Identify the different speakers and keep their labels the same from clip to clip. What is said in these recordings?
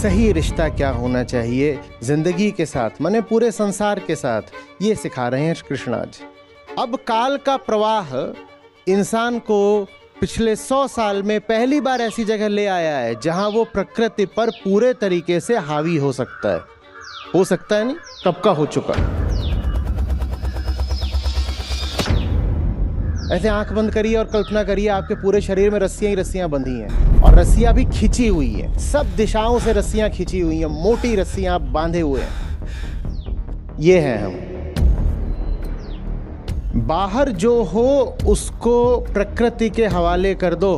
Speaker 1: सही रिश्ता क्या होना चाहिए जिंदगी के साथ, माने पूरे संसार के साथ, ये सिखा रहे हैं कृष्ण आज। अब काल का प्रवाह इंसान को पिछले 100 साल में पहली बार ऐसी जगह ले आया है जहां वो प्रकृति पर पूरे तरीके से हावी हो सकता है। हो सकता है नहीं, कब का हो चुका। ऐसे आंख बंद करिए और कल्पना करिए आपके पूरे शरीर में रस्सियां ही रस्सियां बंधी हैं, और रस्सियां भी खिंची हुई हैं, सब दिशाओं से रस्सियां खिंची हुई हैं, मोटी रस्सियां बांधे हुए हैं। ये हैं हम। बाहर जो हो उसको प्रकृति के हवाले कर दो।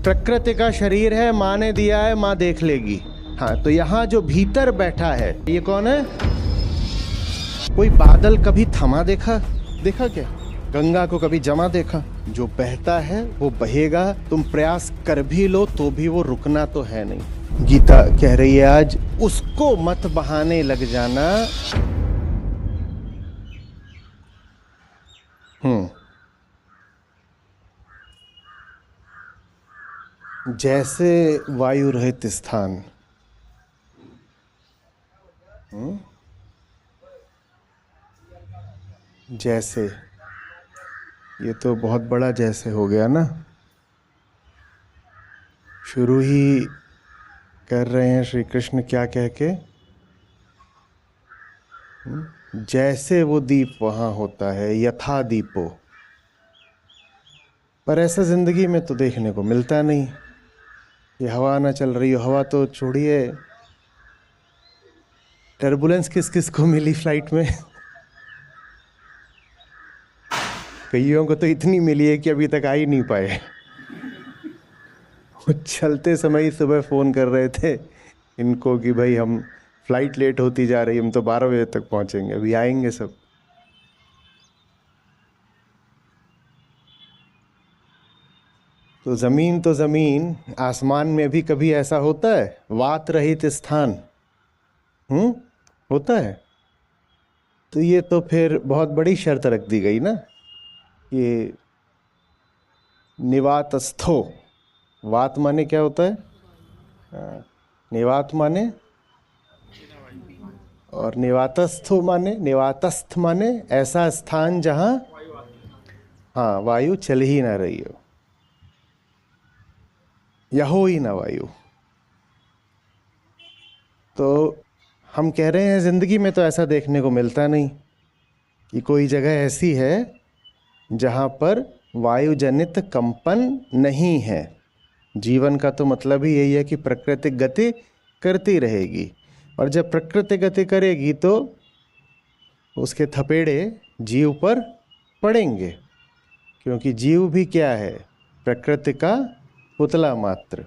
Speaker 1: प्रकृति का शरीर है, माँ ने दिया है, माँ देख लेगी। हाँ, तो यहाँ जो भीतर बैठा है ये कौन है? कोई बादल कभी थमा देखा क्या? गंगा को कभी जमा देखा? जो बहता है वो बहेगा, तुम प्रयास कर भी लो तो भी वो रुकना तो है नहीं। गीता कह रही है आज, उसको मत बहाने लग जाना। जैसे वायु रहित स्थान। जैसे, ये तो बहुत बड़ा जैसे हो गया ना। शुरू ही कर रहे हैं श्री कृष्ण क्या कह के, जैसे वो दीप वहां होता है, यथा दीपो। पर ऐसा जिंदगी में तो देखने को मिलता नहीं। ये हवा ना चल रही हो, हवा तो छोड़िए, टर्बुलेंस किस किस को मिली फ्लाइट में? कईयों को तो इतनी मिली है कि अभी तक आ ही नहीं पाए। वो चलते समय ही सुबह फ़ोन कर रहे थे इनको कि भाई हम फ्लाइट लेट होती जा रही, हम तो 12 बजे तक पहुंचेंगे, अभी आएंगे सब। तो ज़मीन, आसमान में भी कभी ऐसा होता है? वात रहित स्थान होता है। तो ये तो फिर बहुत बड़ी शर्त रख दी गई ना, ये निवातस्थो। वात माने क्या होता है? निवात माने, और निवातस्थो माने, निवातस्थ माने ऐसा स्थान जहां वायु चल ही ना रही हो, या हो ही ना वायु। तो हम कह रहे हैं जिंदगी में तो ऐसा देखने को मिलता नहीं कि कोई जगह ऐसी है जहाँ पर वायु जनित कंपन नहीं है। जीवन का तो मतलब ही यही है कि प्रकृति गति करती रहेगी, और जब प्रकृति गति करेगी तो उसके थपेड़े जीव पर पड़ेंगे, क्योंकि जीव भी क्या है? प्रकृति का पुतला मात्र।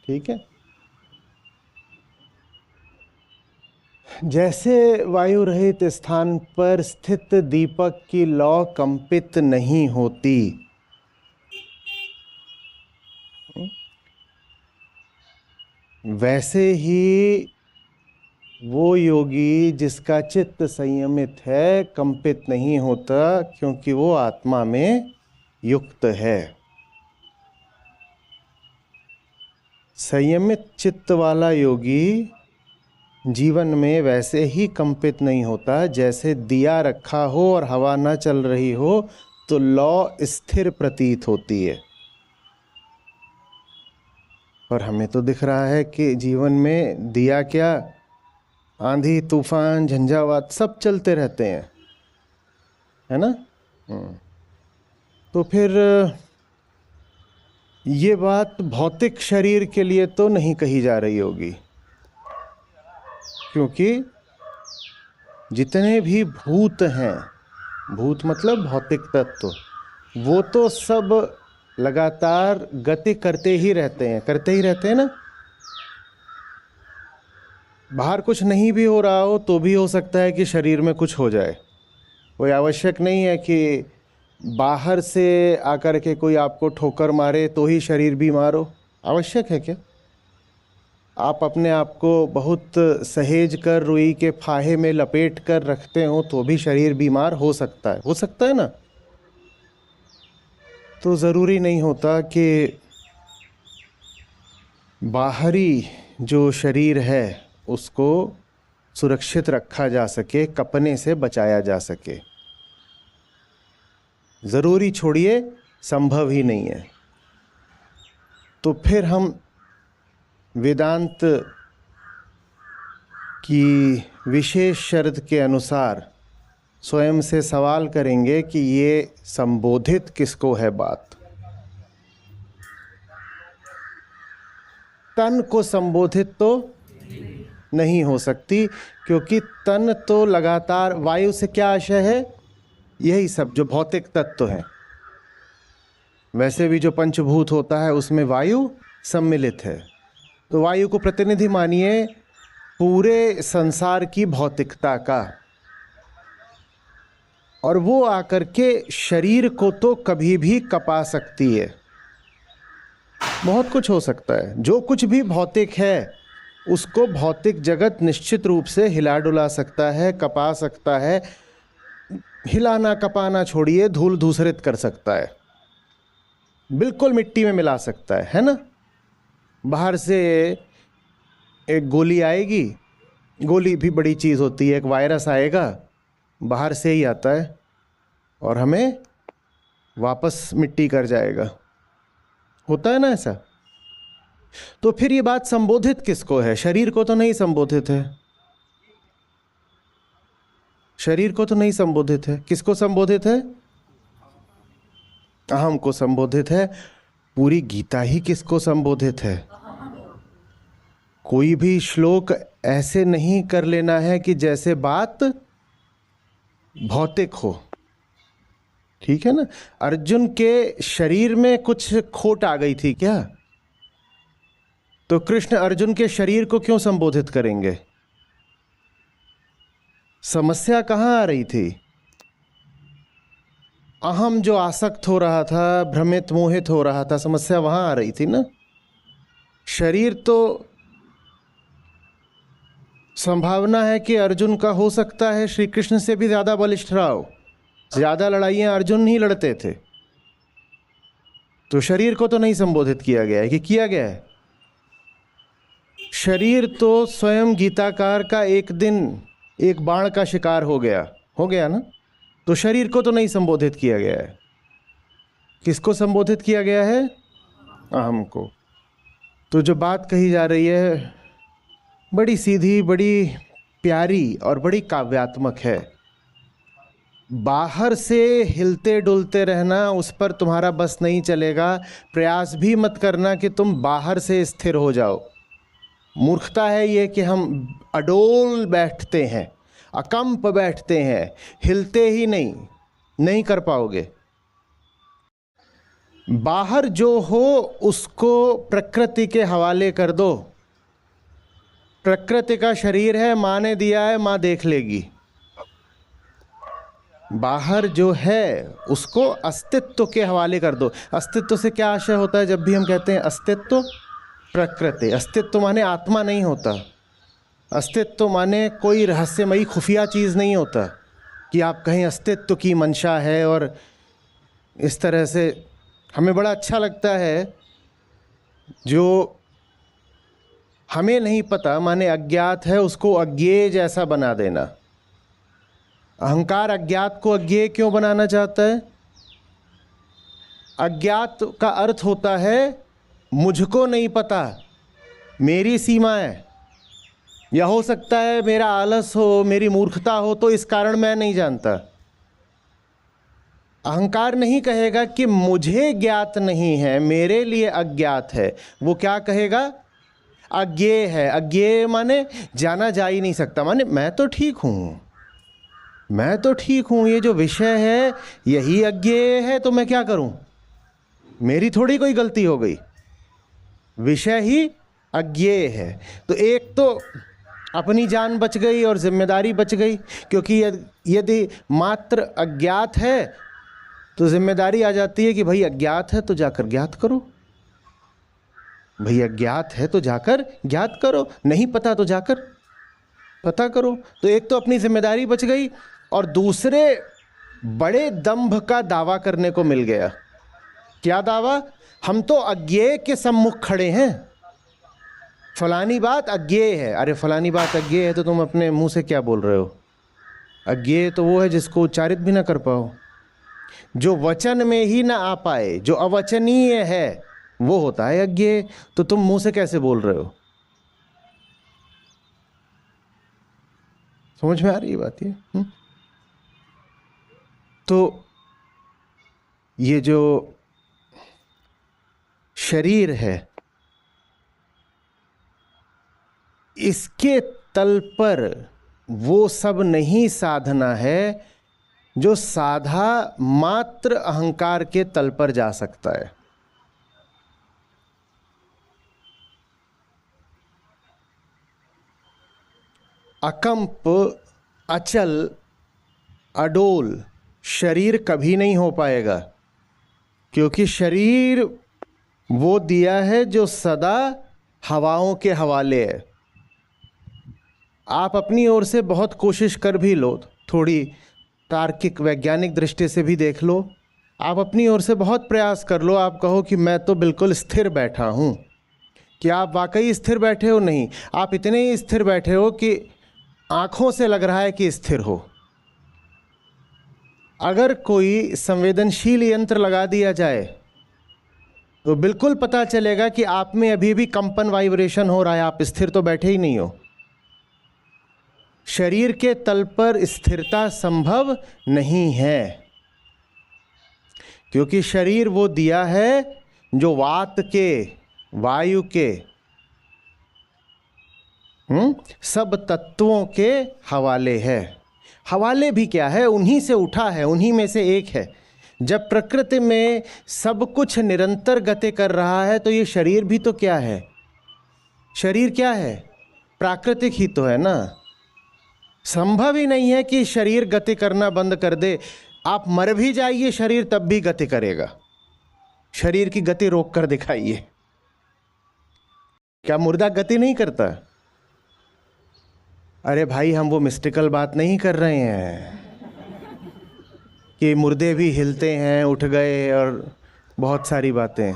Speaker 1: ठीक है। जैसे वायु रहित स्थान पर स्थित दीपक की लौ कंपित नहीं होती, वैसे ही वो योगी जिसका चित्त संयमित है कंपित नहीं होता, क्योंकि वो आत्मा में युक्त है। संयमित चित्त वाला योगी जीवन में वैसे ही कंपित नहीं होता जैसे दिया रखा हो और हवा न चल रही हो तो लौ स्थिर प्रतीत होती है। और हमें तो दिख रहा है कि जीवन में दिया क्या, आंधी तूफान झंझावात सब चलते रहते हैं, है ना। तो फिर ये बात भौतिक शरीर के लिए तो नहीं कही जा रही होगी, क्योंकि जितने भी भूत हैं, भूत मतलब भौतिक तत्व, वो तो सब लगातार गति करते ही रहते हैं ना। बाहर कुछ नहीं भी हो रहा हो तो भी हो सकता है कि शरीर में कुछ हो जाए। कोई आवश्यक नहीं है कि बाहर से आकर के कोई आपको ठोकर मारे तो ही शरीर बीमार हो। आवश्यक है क्या? आप अपने आप को बहुत सहेज कर रुई के फाहे में लपेट कर रखते हो तो भी शरीर बीमार हो सकता है ना। तो ज़रूरी नहीं होता कि बाहरी जो शरीर है उसको सुरक्षित रखा जा सके, कपने से बचाया जा सके। ज़रूरी छोड़िए, संभव ही नहीं है। तो फिर हम वेदांत की विशेष शर्त के अनुसार स्वयं से सवाल करेंगे कि ये संबोधित किसको है बात। तन को संबोधित तो नहीं हो सकती, क्योंकि तन तो लगातार वायु से क्या आशय है, यही सब जो भौतिक तत्व है। वैसे भी जो पंचभूत होता है उसमें वायु सम्मिलित है। तो वायु को प्रतिनिधि मानिए पूरे संसार की भौतिकता का, और वो आकर के शरीर को तो कभी भी कपा सकती है। बहुत कुछ हो सकता है, जो कुछ भी भौतिक है उसको भौतिक जगत निश्चित रूप से हिला डुला सकता है, कपा सकता है। हिलाना कपाना छोड़िए, धूल धूसरित कर सकता है, बिल्कुल मिट्टी में मिला सकता है ना। बाहर से एक गोली आएगी, गोली भी बड़ी चीज़ होती है, एक वायरस आएगा बाहर से ही आता है और हमें वापस मिट्टी कर जाएगा, होता है ना ऐसा। तो फिर ये बात संबोधित किसको है? शरीर को तो नहीं संबोधित है, शरीर को तो नहीं संबोधित है। किसको संबोधित है? अहम को संबोधित है। पूरी गीता ही किसको संबोधित है? कोई भी श्लोक ऐसे नहीं कर लेना है कि जैसे बात भौतिक हो, ठीक है ना। अर्जुन के शरीर में कुछ खोट आ गई थी क्या? तो कृष्ण अर्जुन के शरीर को क्यों संबोधित करेंगे? समस्या कहाँ आ रही थी? अहम जो आसक्त हो रहा था, भ्रमित मोहित हो रहा था, समस्या वहां आ रही थी ना। शरीर तो संभावना है कि अर्जुन का हो सकता है श्री कृष्ण से भी ज़्यादा बलिष्ठ रहा हो। ज़्यादा लड़ाइयाँ अर्जुन ही लड़ते थे। तो शरीर को तो नहीं संबोधित किया गया है कि किया गया है? शरीर तो स्वयं गीताकार का एक दिन एक बाण का शिकार हो गया ना। तो शरीर को तो नहीं संबोधित किया गया है। किसको संबोधित किया गया है? अहम को। तो जो बात कही जा रही है बड़ी सीधी, बड़ी प्यारी और बड़ी काव्यात्मक है। बाहर से हिलते डुलते रहना, उस पर तुम्हारा बस नहीं चलेगा। प्रयास भी मत करना कि तुम बाहर से स्थिर हो जाओ। मूर्खता है ये कि हम अडोल बैठते हैं, अकंप बैठते हैं, हिलते ही नहीं कर पाओगे। बाहर जो हो उसको प्रकृति के हवाले कर दो। प्रकृति का शरीर है, माँ ने दिया है, माँ देख लेगी। बाहर जो है उसको अस्तित्व के हवाले कर दो। अस्तित्व से क्या आशय होता है? जब भी हम कहते हैं अस्तित्व, प्रकृति। अस्तित्व माने आत्मा नहीं होता। अस्तित्व माने कोई रहस्यमयी खुफिया चीज़ नहीं होता कि आप कहें अस्तित्व की मंशा है। और इस तरह से हमें बड़ा अच्छा लगता है, जो हमें नहीं पता माने अज्ञात है, उसको अज्ञेय जैसा बना देना। अहंकार अज्ञात को अज्ञेय क्यों बनाना चाहता है? अज्ञात का अर्थ होता है मुझको नहीं पता, मेरी सीमा है, या हो सकता है मेरा आलस हो, मेरी मूर्खता हो, तो इस कारण मैं नहीं जानता। अहंकार नहीं कहेगा कि मुझे ज्ञात नहीं है, मेरे लिए अज्ञात है। वो क्या कहेगा? अज्ञेय है। अज्ञेय माने जाना जा ही नहीं सकता, माने मैं तो ठीक हूँ, मैं तो ठीक हूँ, ये जो विषय है यही अज्ञेय है, तो मैं क्या करूँ? मेरी थोड़ी कोई गलती हो गई, विषय ही अज्ञेय है। तो एक तो अपनी जान बच गई और जिम्मेदारी बच गई, क्योंकि यदि मात्र अज्ञात है तो जिम्मेदारी आ जाती है कि भाई अज्ञात है तो जाकर ज्ञात करो, भाई अज्ञात है तो जाकर ज्ञात करो, नहीं पता तो जाकर पता करो। तो एक तो अपनी जिम्मेदारी बच गई, और दूसरे बड़े दंभ का दावा करने को मिल गया। क्या दावा? हम तो अज्ञेय के सम्मुख खड़े हैं, फलानी बात अज्ञेय है। अरे फलानी बात अज्ञेय है तो तुम अपने मुंह से क्या बोल रहे हो? अज्ञेय तो वो है जिसको उच्चारित भी ना कर पाओ, जो वचन में ही ना आ पाए, जो अवचनीय है, वो होता है अज्ञेय। तो तुम मुंह से कैसे बोल रहे हो? समझ में आ रही है बात ये? तो ये जो शरीर है, इसके तल पर वो सब नहीं साधना है जो साधा मात्र अहंकार के तल पर जा सकता है। अकंप, अचल, अडोल शरीर कभी नहीं हो पाएगा, क्योंकि शरीर वो दिया है जो सदा हवाओं के हवाले है। आप अपनी ओर से बहुत कोशिश कर भी लो, थोड़ी तार्किक वैज्ञानिक दृष्टि से भी देख लो, आप अपनी ओर से बहुत प्रयास कर लो, आप कहो कि मैं तो बिल्कुल स्थिर बैठा हूँ, कि आप वाकई स्थिर बैठे हो? नहीं, आप इतने ही स्थिर बैठे हो कि आँखों से लग रहा है कि स्थिर हो। अगर कोई संवेदनशील यंत्र लगा दिया जाए तो बिल्कुल पता चलेगा कि आप में अभी भी कंपन, वाइब्रेशन हो रहा है, आप स्थिर तो बैठे ही नहीं हो। शरीर के तल पर स्थिरता संभव नहीं है, क्योंकि शरीर वो दिया है जो वात के, वायु के, सब तत्वों के हवाले है। हवाले भी क्या है? उन्हीं से उठा है, उन्हीं में से एक है। जब प्रकृति में सब कुछ निरंतर गति कर रहा है तो ये शरीर भी तो क्या है? शरीर क्या है? प्राकृतिक ही तो है ना। संभव ही नहीं है कि शरीर गति करना बंद कर दे। आप मर भी जाइए, शरीर तब भी गति करेगा। शरीर की गति रोक कर दिखाइए, क्या मुर्दा गति नहीं करता? अरे भाई, हम वो मिस्टिकल बात नहीं कर रहे हैं कि मुर्दे भी हिलते हैं, उठ गए और बहुत सारी बातें।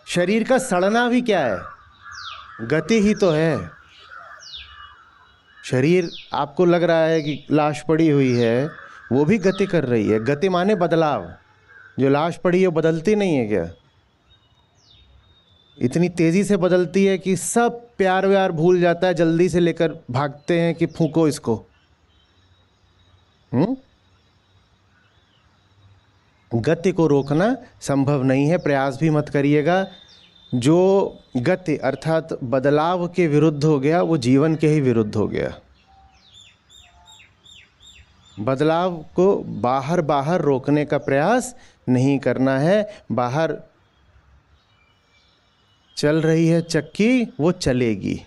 Speaker 1: शरीर का सड़ना भी क्या है? गति ही तो है। शरीर आपको लग रहा है कि लाश पड़ी हुई है, वो भी गति कर रही है। गति माने बदलाव। जो लाश पड़ी है वो बदलती नहीं है क्या? इतनी तेजी से बदलती है कि सब प्यार व्यार भूल जाता है, जल्दी से लेकर भागते हैं कि फूंको इसको। गति को रोकना संभव नहीं है, प्रयास भी मत करिएगा। जो गति अर्थात बदलाव के विरुद्ध हो गया, वो जीवन के ही विरुद्ध हो गया। बदलाव को बाहर बाहर रोकने का प्रयास नहीं करना है। बाहर चल रही है चक्की, वो चलेगी।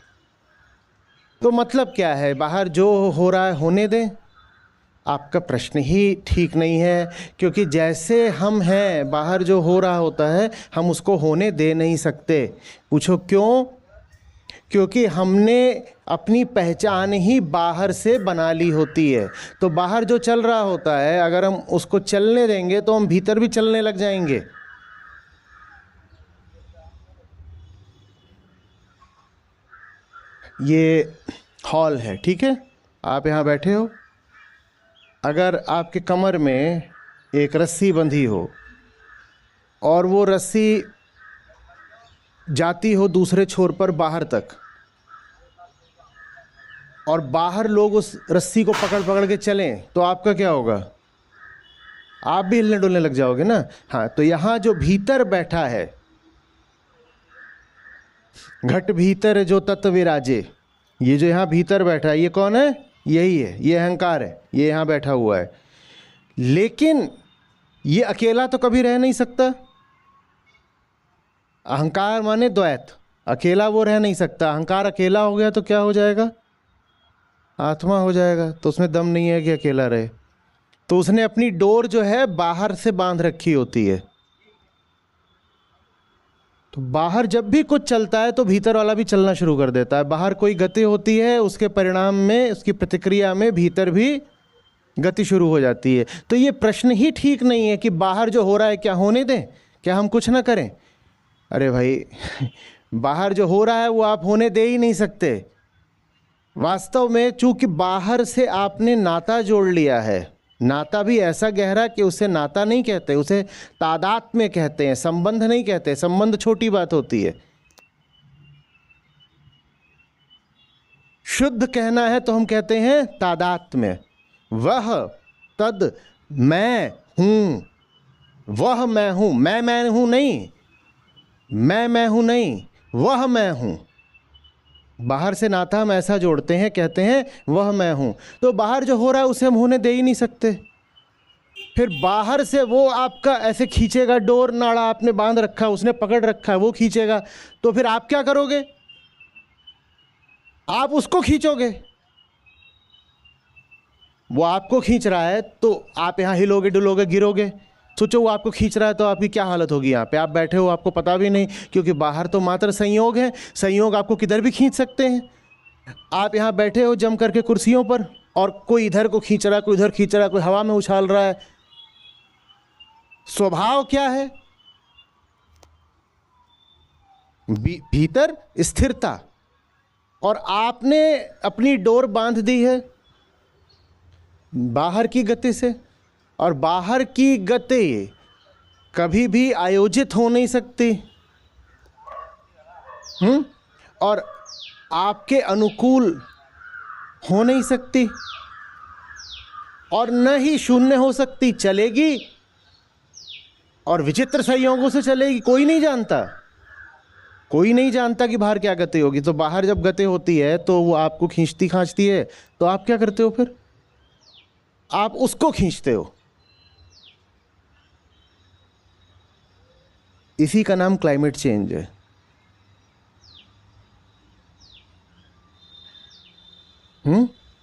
Speaker 1: तो मतलब क्या है? बाहर जो हो रहा है होने दें। आपका प्रश्न ही ठीक नहीं है, क्योंकि जैसे हम हैं, बाहर जो हो रहा होता है हम उसको होने दे नहीं सकते। पूछो क्यों? क्योंकि हमने अपनी पहचान ही बाहर से बना ली होती है। तो बाहर जो चल रहा होता है, अगर हम उसको चलने देंगे तो हम भीतर भी चलने लग जाएंगे। ये हॉल है, ठीक है, आप यहाँ बैठे हो। अगर आपके कमर में एक रस्सी बंधी हो और वो रस्सी जाती हो दूसरे छोर पर बाहर तक, और बाहर लोग उस रस्सी को पकड़ पकड़ के चलें, तो आपका क्या होगा? आप भी हिलने डुलने लग जाओगे ना। हाँ, तो यहाँ जो भीतर बैठा है, घट भीतर जो तत्व विराजे, ये जो यहाँ भीतर बैठा है, ये कौन है? यही है, ये अहंकार है, ये यहाँ बैठा हुआ है। लेकिन ये अकेला तो कभी रह नहीं सकता। अहंकार माने द्वैत, अकेला वो रह नहीं सकता। अहंकार अकेला हो गया तो क्या हो जाएगा? आत्मा हो जाएगा। तो उसमें दम नहीं है कि अकेला रहे। तो उसने अपनी डोर जो है बाहर से बांध रखी होती है। तो बाहर जब भी कुछ चलता है तो भीतर वाला भी चलना शुरू कर देता है। बाहर कोई गति होती है, उसके परिणाम में, उसकी प्रतिक्रिया में भीतर भी गति शुरू हो जाती है। तो ये प्रश्न ही ठीक नहीं है कि बाहर जो हो रहा है क्या होने दें, क्या हम कुछ ना करें। अरे भाई बाहर जो हो रहा है वो आप होने दे ही नहीं सकते। वास्तव में चूंकि बाहर से आपने नाता जोड़ लिया है, नाता भी ऐसा गहरा कि उसे नाता नहीं कहते, उसे तादात्म्य कहते हैं, संबंध नहीं कहते। संबंध छोटी बात होती है। शुद्ध कहना है तो हम कहते हैं तादात्म्य। वह तद मैं हूं, वह मैं हूं, मैं हूं नहीं, मैं हूं नहीं, वह मैं हूं। बाहर से नाता हम ऐसा जोड़ते हैं, कहते हैं वह मैं हूं। तो बाहर जो हो रहा है उसे हम होने दे ही नहीं सकते। फिर बाहर से वो आपका ऐसे खींचेगा, डोर नाड़ा आपने बांध रखा है, उसने पकड़ रखा है, वो खींचेगा, तो फिर आप क्या करोगे? आप उसको खींचोगे। वो आपको खींच रहा है तो आप यहां हिलोगे, डुलोगे, गिरोगे। सोचो वो आपको खींच रहा है तो आपकी क्या हालत होगी। यहाँ पे आप बैठे हो, आपको पता भी नहीं, क्योंकि बाहर तो मात्र संयोग है। संयोग आपको किधर भी खींच सकते हैं। आप यहाँ बैठे हो जम करके कुर्सियों पर, और कोई इधर को खींच रहा है, कोई इधर खींच रहा है, कोई हवा में उछाल रहा है। स्वभाव क्या है? भीतर स्थिरता। और आपने अपनी डोर बांध दी है बाहर की गति से, और बाहर की गति कभी भी आयोजित हो नहीं सकती, और आपके अनुकूल हो नहीं सकती, और न ही शून्य हो सकती। चलेगी और विचित्र संयोगों से चलेगी। कोई नहीं जानता, कोई नहीं जानता कि बाहर क्या गति होगी। तो बाहर जब गति होती है तो वो आपको खींचती खांचती है, तो आप क्या करते हो? फिर आप उसको खींचते हो। इसी का नाम क्लाइमेट चेंज है।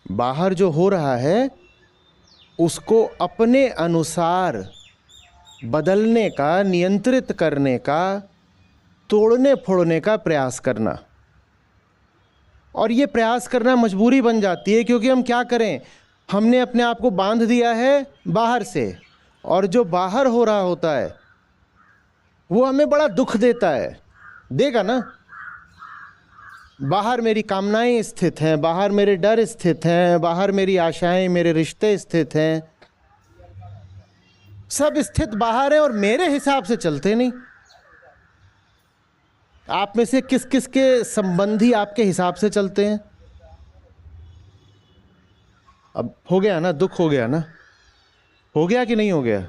Speaker 1: बाहर जो हो रहा है उसको अपने अनुसार बदलने का, नियंत्रित करने का, तोड़ने फोड़ने का प्रयास करना। और ये प्रयास करना मजबूरी बन जाती है, क्योंकि हम क्या करें, हमने अपने आप को बांध दिया है बाहर से, और जो बाहर हो रहा होता है वो हमें बड़ा दुख देता है। देगा ना? बाहर मेरी कामनाएं स्थित हैं, बाहर मेरे डर स्थित हैं, बाहर मेरी आशाएं, मेरे रिश्ते स्थित हैं, सब स्थित बाहर है और मेरे हिसाब से चलते नहीं। आप में से किस किस के संबंधी आपके हिसाब से चलते हैं? अब हो गया ना, दुख हो गया ना? हो गया कि नहीं हो गया?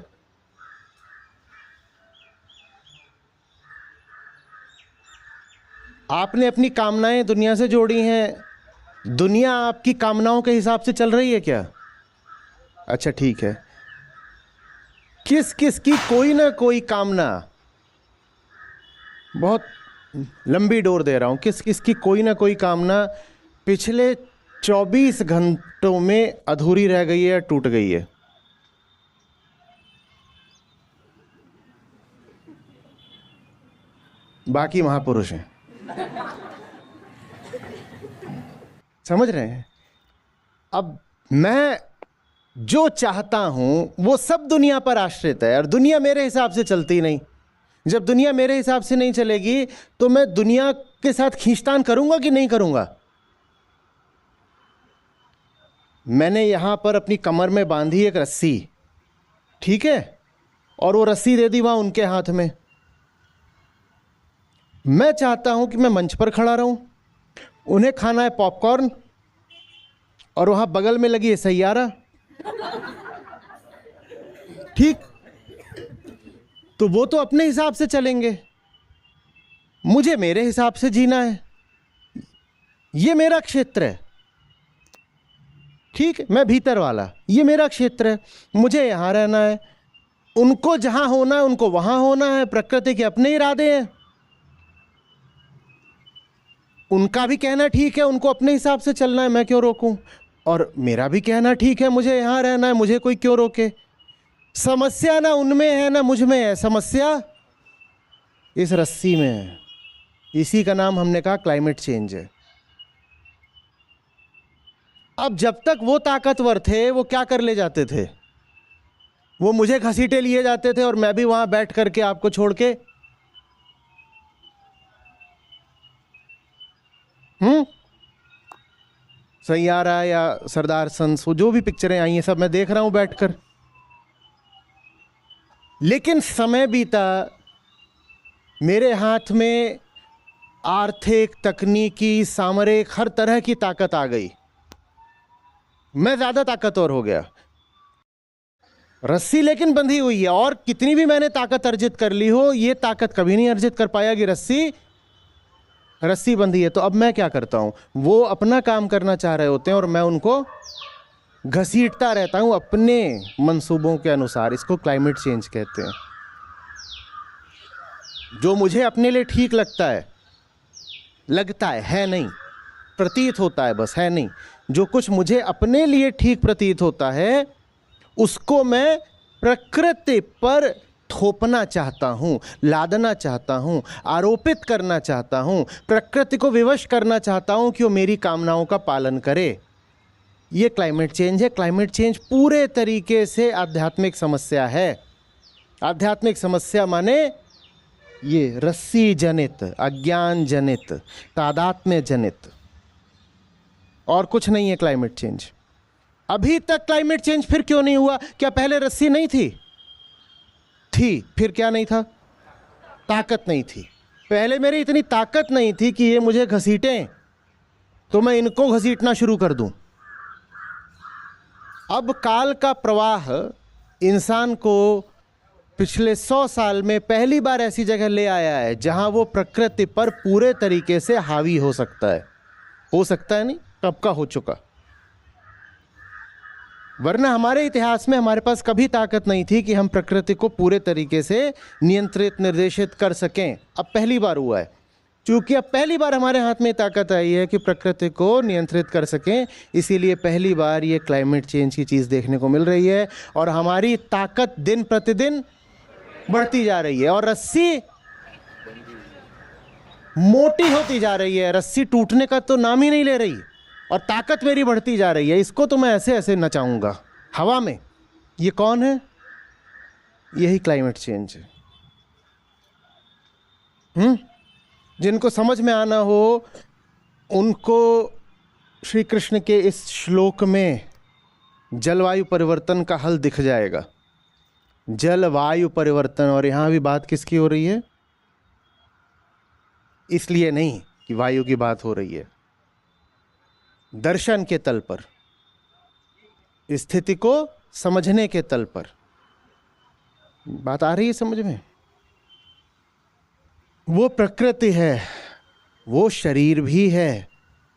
Speaker 1: आपने अपनी कामनाएं दुनिया से जोड़ी हैं। दुनिया आपकी कामनाओं के हिसाब से चल रही है क्या? अच्छा ठीक है। किस किस की कोई ना कोई कामना, बहुत लंबी डोर दे रहा हूं, किस किस की कोई ना कोई कामना पिछले 24 घंटों में अधूरी रह गई है, टूट गई है। बाकी महापुरुष हैं। समझ रहे हैं? अब मैं जो चाहता हूं वो सब दुनिया पर आश्रित है, और दुनिया मेरे हिसाब से चलती नहीं। जब दुनिया मेरे हिसाब से नहीं चलेगी तो मैं दुनिया के साथ खींचतान करूंगा कि नहीं करूंगा? मैंने यहां पर अपनी कमर में बांधी एक रस्सी, ठीक है, और वो रस्सी दे दी वहां उनके हाथ में। मैं चाहता हूं कि मैं मंच पर खड़ा रहूं, उन्हें खाना है पॉपकॉर्न, और वहां बगल में लगी है सैयारा, ठीक? तो वो तो अपने हिसाब से चलेंगे, मुझे मेरे हिसाब से जीना है। ये मेरा क्षेत्र है, ठीक है, मैं भीतर वाला, ये मेरा क्षेत्र है, मुझे यहां रहना है। उनको जहां होना है उनको वहां होना है। प्रकृति के अपने इरादे हैं, उनका भी कहना ठीक है, उनको अपने हिसाब से चलना है, मैं क्यों रोकूं? और मेरा भी कहना ठीक है, मुझे यहां रहना है, मुझे कोई क्यों रोके? समस्या ना उनमें है ना मुझ में है, समस्या इस रस्सी में है। इसी का नाम हमने कहा क्लाइमेट चेंज है। अब जब तक वो ताकतवर थे वो क्या कर ले जाते थे? वो मुझे घसीटे लिए जाते थे और मैं भी वहां बैठ करके आपको छोड़ के सैयारा या सरदार सन्स, वो जो भी पिक्चरें आई हैं सब मैं देख रहा हूं बैठकर। लेकिन समय बीता, मेरे हाथ में आर्थिक, तकनीकी, सामरिक हर तरह की ताकत आ गई। मैं ज्यादा ताकतवर हो गया। रस्सी लेकिन बंधी हुई है, और कितनी भी मैंने ताकत अर्जित कर ली हो, ये ताकत कभी नहीं अर्जित कर पाया कि रस्सी बंधी है। तो अब मैं क्या करता हूं, वो अपना काम करना चाह रहे होते हैं और मैं उनको घसीटता रहता हूं अपने मंसूबों के अनुसार। इसको क्लाइमेट चेंज कहते हैं। जो मुझे अपने लिए ठीक लगता है नहीं, प्रतीत होता है, बस है नहीं। जो कुछ मुझे अपने लिए ठीक प्रतीत होता है उसको मैं प्रकृति पर थोपना चाहता हूं, लादना चाहता हूं, आरोपित करना चाहता हूं, प्रकृति को विवश करना चाहता हूं कि वो मेरी कामनाओं का पालन करे। ये क्लाइमेट चेंज है। क्लाइमेट चेंज पूरे तरीके से आध्यात्मिक समस्या है। आध्यात्मिक समस्या माने ये रस्सी जनित, अज्ञान जनित, तादात्म्य जनित, और कुछ नहीं है क्लाइमेट चेंज। अभी तक क्लाइमेट चेंज फिर क्यों नहीं हुआ? क्या पहले रस्सी नहीं थी? फिर क्या नहीं था? ताकत नहीं थी। पहले मेरी इतनी ताकत नहीं थी कि ये मुझे घसीटें, तो मैं इनको घसीटना शुरू कर दूं। अब काल का प्रवाह इंसान को पिछले 100 साल में पहली बार ऐसी जगह ले आया है जहां वो प्रकृति पर पूरे तरीके से हावी हो सकता है। हो सकता है नहीं, कब का हो चुका। वरना हमारे इतिहास में हमारे पास कभी ताकत नहीं थी कि हम प्रकृति को पूरे तरीके से नियंत्रित, निर्देशित कर सकें। अब पहली बार हुआ है। क्योंकि अब पहली बार हमारे हाथ में ताकत आई है कि प्रकृति को नियंत्रित कर सकें, इसीलिए पहली बार ये क्लाइमेट चेंज की चीज़ देखने को मिल रही है। और हमारी ताकत दिन प्रतिदिन बढ़ती जा रही है, और रस्सी मोटी होती जा रही है। रस्सी टूटने का तो नाम ही नहीं ले रही, और ताकत मेरी बढ़ती जा रही है। इसको तो मैं ऐसे ऐसे नचाऊंगा हवा में। ये कौन है? यही क्लाइमेट चेंज है। जिनको समझ में आना हो उनको श्री कृष्ण के इस श्लोक में जलवायु परिवर्तन का हल दिख जाएगा। जलवायु परिवर्तन। और यहां भी बात किसकी हो रही है? इसलिए नहीं कि वायु की बात हो रही है, दर्शन के तल पर, स्थिति को समझने के तल पर बात आ रही है समझ में। वो प्रकृति है, वो शरीर भी है।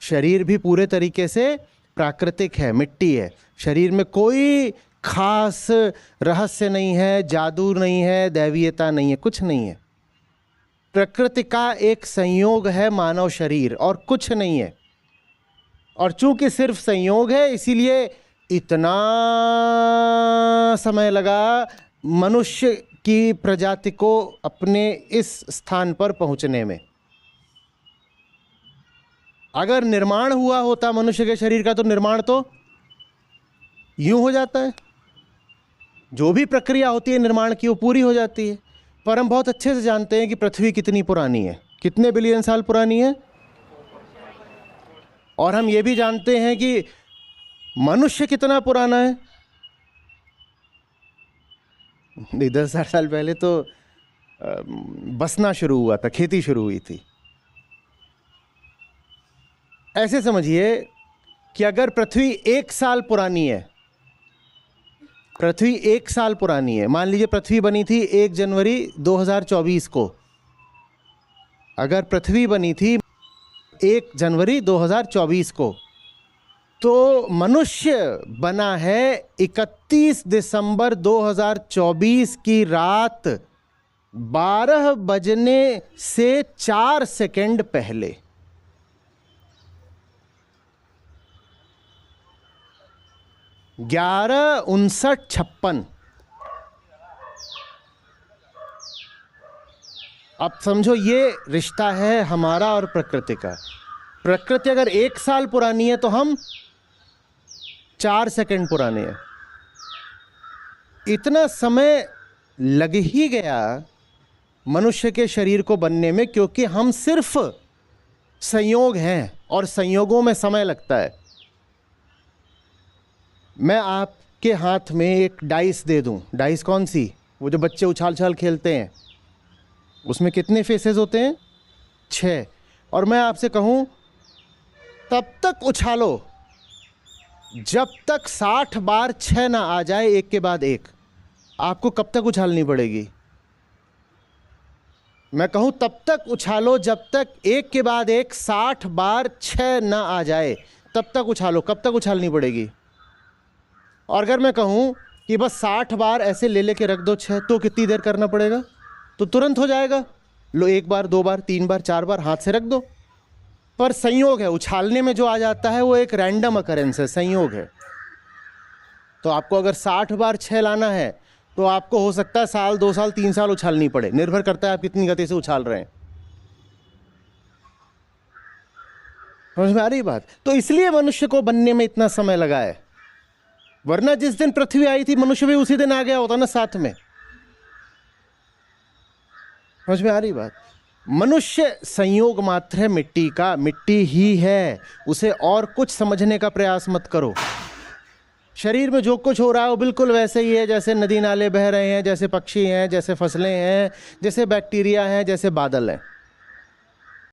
Speaker 1: शरीर भी पूरे तरीके से प्राकृतिक है, मिट्टी है। शरीर में कोई खास रहस्य नहीं है, जादू नहीं है, दैवीयता नहीं है, कुछ नहीं है। प्रकृति का एक संयोग है मानव शरीर, और कुछ नहीं है। और चूंकि सिर्फ संयोग है, इसीलिए इतना समय लगा मनुष्य की प्रजाति को अपने इस स्थान पर पहुंचने में। अगर निर्माण हुआ होता मनुष्य के शरीर का, तो निर्माण तो यूं हो जाता है। जो भी प्रक्रिया होती है निर्माण की, वो पूरी हो जाती है। पर हम बहुत अच्छे से जानते हैं कि पृथ्वी कितनी पुरानी है, कितने बिलियन साल पुरानी है। और हम ये भी जानते हैं कि मनुष्य कितना पुराना है। 10,000 साल पहले तो बसना शुरू हुआ था, खेती शुरू हुई थी। ऐसे समझिए कि अगर पृथ्वी 1 साल पुरानी है, पृथ्वी 1 साल पुरानी है, मान लीजिए पृथ्वी बनी थी 1 जनवरी 2024 को। अगर पृथ्वी बनी थी 1 जनवरी 2024 को, तो मनुष्य बना है 31 दिसंबर 2024 की रात 12 बजने से 4 सेकंड पहले। ग्यारह 5956। अब समझो ये रिश्ता है हमारा और प्रकृति का। प्रकृति अगर 1 साल पुरानी है तो हम 4 सेकंड पुराने हैं। इतना समय लग ही गया मनुष्य के शरीर को बनने में, क्योंकि हम सिर्फ संयोग हैं और संयोगों में समय लगता है। मैं आपके हाथ में एक डाइस दे दूं, डाइस कौन सी, वो जो बच्चे उछाल छाल खेलते हैं, उसमें कितने फेसेस होते हैं? 6। और मैं आपसे कहूं तब तक उछालो जब तक 60 बार 6 ना आ जाए, एक के बाद एक। आपको कब तक उछालनी पड़ेगी? मैं कहूं तब तक उछालो जब तक एक के बाद एक 60 बार 6 ना आ जाए, तब तक उछालो। कब तक उछालनी पड़ेगी? और अगर मैं कहूं कि बस 60 बार ऐसे ले लेके रख दो 6, तो कितनी देर करना पड़ेगा? तो तुरंत हो जाएगा। लो, 1 बार 2 बार 3 बार 4 बार हाथ से रख दो। पर संयोग है, उछालने में जो आ जाता है वो एक रैंडम अकरेंस है, संयोग है। तो आपको अगर 60 बार 6 लाना है तो आपको हो सकता है साल 2 साल 3 साल उछालनी पड़े, निर्भर करता है आप कितनी गति से उछाल रहे हैं। समझ में आ रही बात? तो इसलिए मनुष्य को बनने में इतना समय लगा है, वरना जिस दिन पृथ्वी आई थी मनुष्य भी उसी दिन आ गया होता ना साथ में। समझ में आ रही बात? मनुष्य संयोग मात्र है मिट्टी का, मिट्टी ही है, उसे और कुछ समझने का प्रयास मत करो। शरीर में जो कुछ हो रहा है वो बिल्कुल वैसे ही है जैसे नदी नाले बह रहे हैं, जैसे पक्षी हैं, जैसे फसलें हैं, जैसे बैक्टीरिया हैं, जैसे बादल हैं।